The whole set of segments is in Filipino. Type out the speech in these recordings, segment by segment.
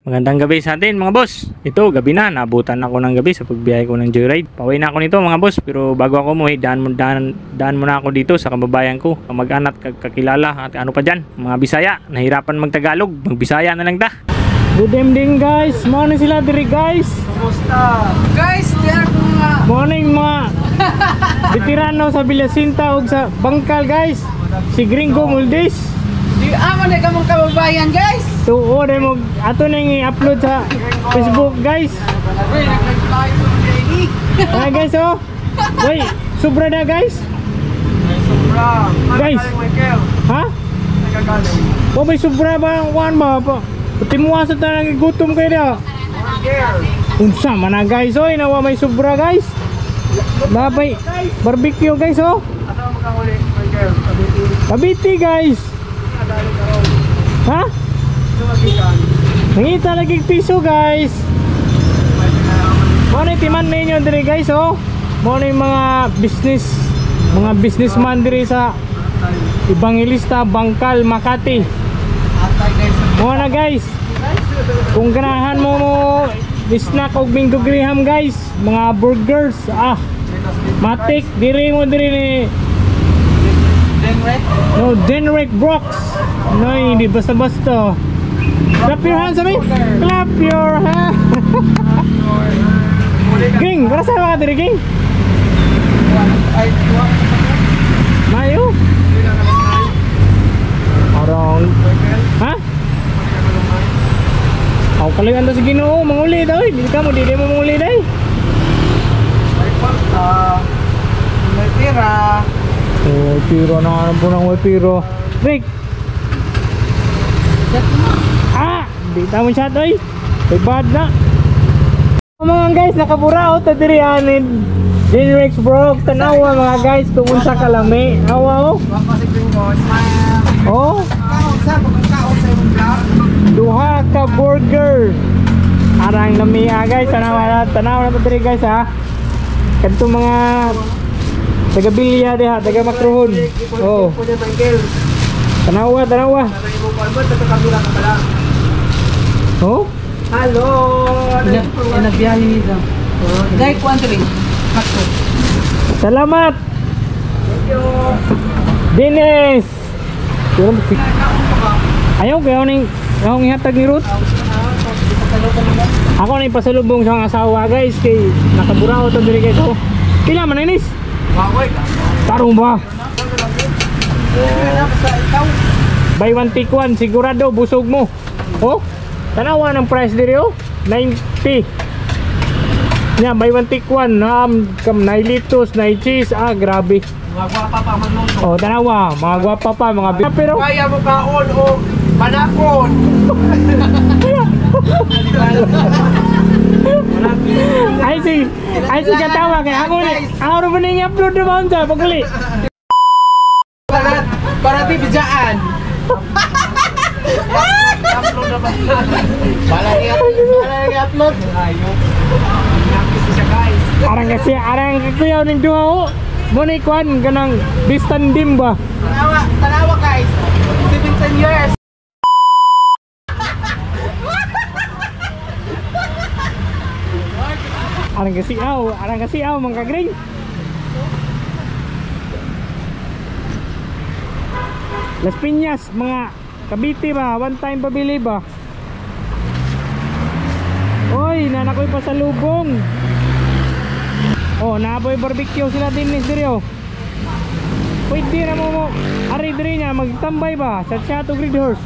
Magandang gabi sa atin mga boss. Ito gabi na, nabutan ako ng gabi sa pagbiyahe ko ng joyride. Pauwi na ako nito mga boss, pero bago ako umuwi, daan muna ako dito sa kababayan ko, kamag-anak, kakilala at ano pa dyan, mga Bisaya. Nahirapan magtagalog, magbisaya na lang da. Good evening guys, morning sila diri guys. Kumusta? Guys, diyan mga morning mga veterano sa Villasinta ug sa Bangkal guys. Si Gringo Muldes. di amo na kamong kababayan guys. Tuo na mo ato nang i-upload sa Facebook guys. Ah guys oh. Wait, sobra na guys. Sobra. Guys. Ha? Nagagaling. O may sobra ba ang kuan ba? Pati mo asa ta nang gutom kayo na. Unsa man na guys oy, nawa may sobra guys. Labay barbecue guys oh. Ano makahuli Michael? Kabiti guys. Ha? Nangita lagi piso guys. Mo ni timan ninyo diri guys oh. Mo ni mga businessman diri sa Evangelista, Bangkal, Makati. Mo na guys. Kung ganahan mo snack og Bingo Graham guys, mga burgers matik diri mo diri ni no Denrek Brox. No, hindi basta-basta. Clap your hands sabi. Clap your hands. Ging, rasa ka diri ging. Mayo. Arong. Ha? Ako kalingan to sa Ginoo, manguli daw. Dili ka mo, dili mo manguli dai. May tira. Oh, tiro na po ng tiro. Rick. Di tamo shot oy. Kay bad na. Mga guys, nakabura ta diri anin. Dinrex bro, tanawa mga guys kung unsa kalami. Awa oh. Oh. Duha ka burger. Arang lamiha guys, tanawa na ta diri guys ha. Kadto mga taga Bilya diha, taga Makrohon. Oh. Tanawa. Oh? Hello. Nagbiyahe nito. Dai quantity. Hakto. Salamat. Thank you. Dinis. Ayaw kayo ning akong ihatag ni Ruth. Ako na ipasalubong sa mga asawa guys kay nakabura ko to diri kay ko. Pila man inis? Bagoy ka. Tarong ba? Buy one take one, sigurado busog mo. Oh? Tanawa ng price diri oh. 90. Nya buy one take one, kam na litos, na cheese, grabe. Mga gwapa pa man nung. Oh, tanawa, mga gwapa pa, mga pero kaya mo kaon o panakon. Ay si katawa kay ako ni. Ako ra ba ning upload na ba unsa paguli? Para di bijaan. Upload na ba? Balagi upload. Ayo. Nakis siya guys. Arang kuyaw ning duha ho. Mo ni kwan kanang distandim ba? Tanawa guys. 17 years. Arang kasiaw mga kagring. Las Piñas, mga Cavite ba, one time pabili ba? Oy, nanakoy pa sa lubong. Oh, naboy barbecue sila din ni Stereo. Pwede na mo ari diri niya magtambay ba sa Chateau Grid Horse.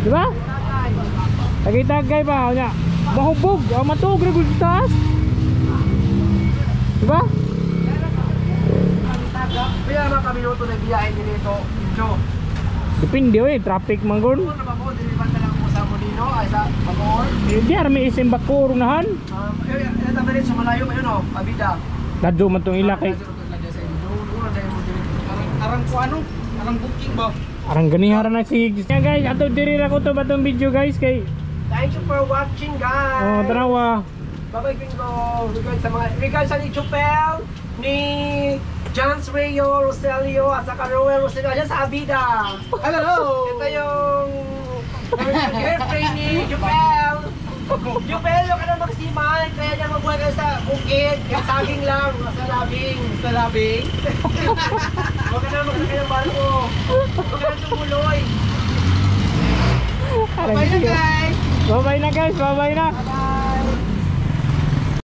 Di ba? Tagay-tagay ba nya? Mahubog, matug ra gud taas. Di ba? Kaya na kami minuto na biyahe dito. Depende oy, traffic manggon. Ano ba mo dilipat na lang mo sa Molino ay sa Bacoor? Di armi isim Bacoor unahan. Ito ba rin sa malayo ba yun o? Abida. Dadyo man tong ila kay Arang ko ano? Arang booking ba? arang ganihara na si guys, ato diri ra ko to batong video guys kay. Thank you for watching guys. Oh, tanawa. Bye-bye Bingo. Regards sa ni Chupel, ni John's Rayo, Roselio, at saka Roel Roselio. Ayan sa Abida. Hello! Ito yung Girlfriend ni Jupel. Jupel, huwag ka na magsiman. Kaya niya mabuhay ka sa bukid. Kaya saging lang. Sa labing. Sa labing. Huwag ka na magsakay ng barko. Huwag ka na tumuloy. Bye na guys. Bye-bye na guys, bye-bye na. Bye.